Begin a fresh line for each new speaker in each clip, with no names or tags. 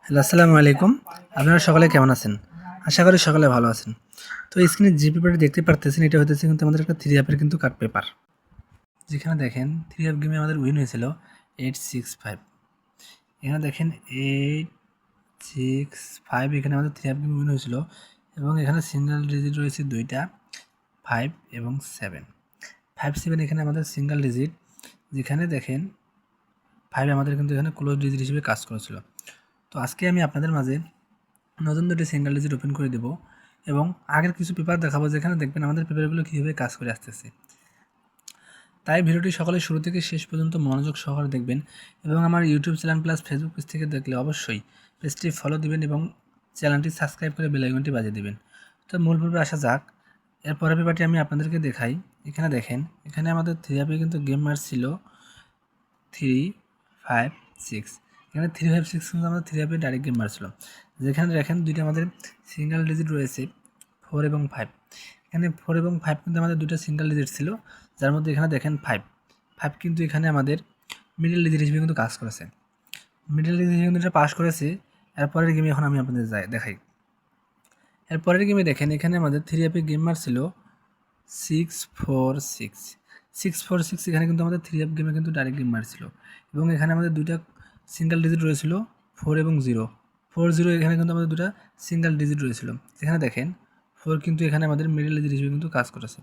Hello, আসসালামু আলাইকুম। আপনারা সকলে কেমন আছেন? আশা করি সকলে ভালো আছেন। তো স্ক্রিনে যে পেপারটি দেখতে পারতেছেন এটা হতেছে কিন্তু আমাদের একটা 3 অ্যাপের কিন্তু কার্ড পেপার। যেখানে দেখেন 3 অ্যাপ গেমে আমাদের উইন হয়েছিল 865। এখানে দেখেন 865 এখানে আমাদের 3 অ্যাপ গেমে উইন হয়েছিল এবং এখানে সিঙ্গেল ডিজিট রয়েছে 2টা 5 এবং 7। 5, 7 এখানে আমাদের সিঙ্গেল ডিজিট, যেখানে দেখেন 5 আমাদের কিন্তু এখানে ক্লোজ ডিজিট হিসেবে কাজ করেছিল। তো আজকে আমি আপনাদের মাঝে নতুন দুটি সিঙ্গেল ডিজিট ওপেন করে দেব এবং আগের কিছু পেপার দেখাবো, যেখানে দেখবেন আমাদের পেপারগুলো কীভাবে কাজ করে আসতেছে। তাই ভিডিওটি সকলে শুরু থেকে শেষ পর্যন্ত মনোযোগ সহকারে দেখবেন এবং আমার YouTube channel plus Facebook page থেকে দেখলে অবশ্যই পেজটি ফলো দিবেন এবং চ্যানেলটি সাবস্ক্রাইব করে বেল আইকনটি বাজিয়ে দিবেন। তো মূল পর্বে আসা যাক। এর পরের পেপারটি আমি আপনাদেরকে দেখাই। এখানে দেখেন, এখানে আমাদের 3 অ্যাপে কিন্তু গেম মারছিল 3, 5, 6। এখানে 3, 5, 6 কিন্তু আমাদের 3 অ্যাপে ডাইরেক্ট গেম মারছিল। যেখানে দেখেন দুইটা আমাদের সিঙ্গেল ডিজিট রয়েছে 4 এবং 5। এখানে 4 এবং 5 কিন্তু আমাদের দুটো সিঙ্গেল ডিজিট ছিল, যার মধ্যে এখানে দেখেন 5 কিন্তু এখানে আমাদের মিডল ডিজিট হিসেবে কিন্তু কাজ করেছে। মিডল ডিজিট হিসেবে কিন্তু এটা পাস করেছে। এরপরের গেমে এখন আমি আপনাদের দেখাই। এরপরের গেমে দেখেন, এখানে আমাদের 3 অ্যাপে গেম মারছিল 6, 4, 6। 6, 4, 6 এখানে কিন্তু আমাদের 3 অ্যাপ গেমে কিন্তু ডাইরেক্ট গেম মারছিল এবং এখানে আমাদের দুইটা সিঙ্গেল ডিজিট রয়েছিল 4 এবং 0। 4, 0 এখানে কিন্তু আমাদের দুটা সিঙ্গেল ডিজিট রয়েছিল। এখানে দেখেন 4 কিন্তু এখানে আমাদের মিডল ডিজিট হিসেবে কিন্তু কাজ করেছে।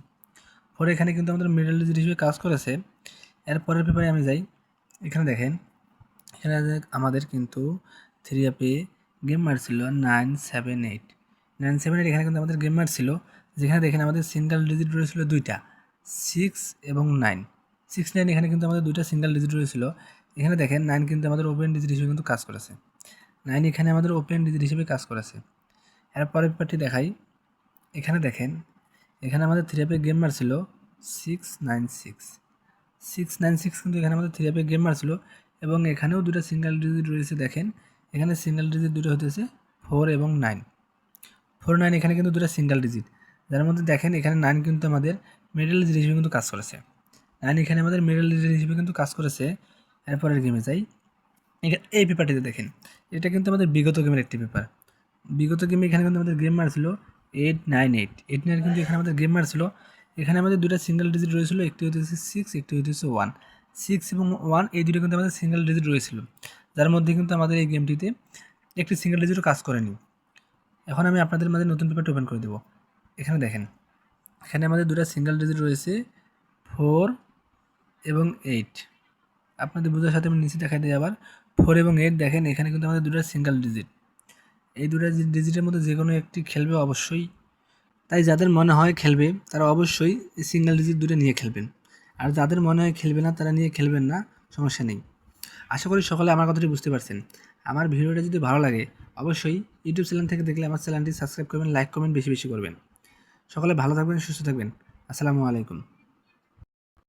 4 এখানে কিন্তু আমাদের মিডল ডিজিট হিসেবে কাজ করেছে। এরপরের পেপারে আমি যাই। এখানে দেখেন, এখানে আমাদের কিন্তু 3 অ্যাপে গেম মারছিল 9, 7, 8। 9, 7, 8 এখানে কিন্তু আমাদের গেম মারছিল, যেখানে দেখেন আমাদের সিঙ্গেল ডিজিট রয়েছিল দুইটা 6 এবং 9। 6, 9 এখানে কিন্তু আমাদের দুইটা সিঙ্গেল ডিজিট রয়েছিল। এখানে দেখেন 9 কিন্তু আমাদের ওপেন ডিজিট হিসেবে কিন্তু কাজ করেছে। 9 এখানে আমাদের ওপেন ডিজিট হিসেবে কাজ করেছে। এরপরের পেপারটি দেখাই। এখানে দেখেন, এখানে আমাদের 3 অ্যাপে গেম মারছিল 6, 9, 6। 6, 9, 6 কিন্তু এখানে আমাদের 3 অ্যাপে গেম মারছিল এবং এখানেও দুটো সিঙ্গেল ডিজিট রয়েছে। দেখেন এখানে সিঙ্গেল ডিজিট দুটো হতেছে 4 এবং 9। 4, 9 এখানে কিন্তু দুটো সিঙ্গেল ডিজিট, যার মধ্যে দেখেন এখানে 9 কিন্তু আমাদের মিডল ডিজিট হিসেবে কিন্তু কাজ করেছে। 9 এখানে আমাদের মিডল ডিজিট হিসেবে কিন্তু কাজ করেছে। এরপরের গেমে যাই। এই পেপারটিতে দেখেন, এটা কিন্তু আমাদের বিগত গেমের একটি পেপার। বিগত গেমে এখানে কিন্তু আমাদের গেম মারছিল 8, 9, 8। 8, 9 কিন্তু এখানে আমাদের গেম মারছিল। এখানে আমাদের দুটো সিঙ্গেল ডিজিট রয়েছিল, একটি হতেছে 6, একটি হতেছে 1। 6 এবং 1 এই দুটো কিন্তু আমাদের সিঙ্গেল ডিজিট রয়েছিল, যার মধ্যে কিন্তু আমাদের এই গেমটিতে একটি সিঙ্গেল ডিজিটও কাজ করেনি। এখন আমি আপনাদের মাঝে নতুন পেপারটি ওপেন করে দেবো। এখানে দেখেন, এখানে আমাদের দুটো সিঙ্গেল ডিজিট রয়েছে 4 এবং 8। আপনাদের বোঝার সাথে আমি নিচে দেখাই দিই আবার। 4 এবং 8 দেখেন, এখানে কিন্তু আমাদের দুটো সিঙ্গেল ডিজিট। এই দুটো ডিজিটের মধ্যে যে কোনো একটি খেলবে অবশ্যই। তাই যাদের মনে হয় খেলবে তারা অবশ্যই সিঙ্গেল ডিজিট দুটো নিয়ে খেলবেন, আর যাদের মনে হয় খেলবে না তারা নিয়ে খেলবেন না, সমস্যা নেই। আশা করি সকলে আমার কথাটি বুঝতে পারছেন। আমার ভিডিওটা যদি ভালো লাগে অবশ্যই ইউটিউব চ্যানেল থেকে দেখলে আমার চ্যানেলটি সাবস্ক্রাইব করবেন, লাইক কমেন্ট বেশি বেশি করবেন। সকলে ভালো থাকবেন, সুস্থ থাকবেন। আসসালামু আলাইকুম।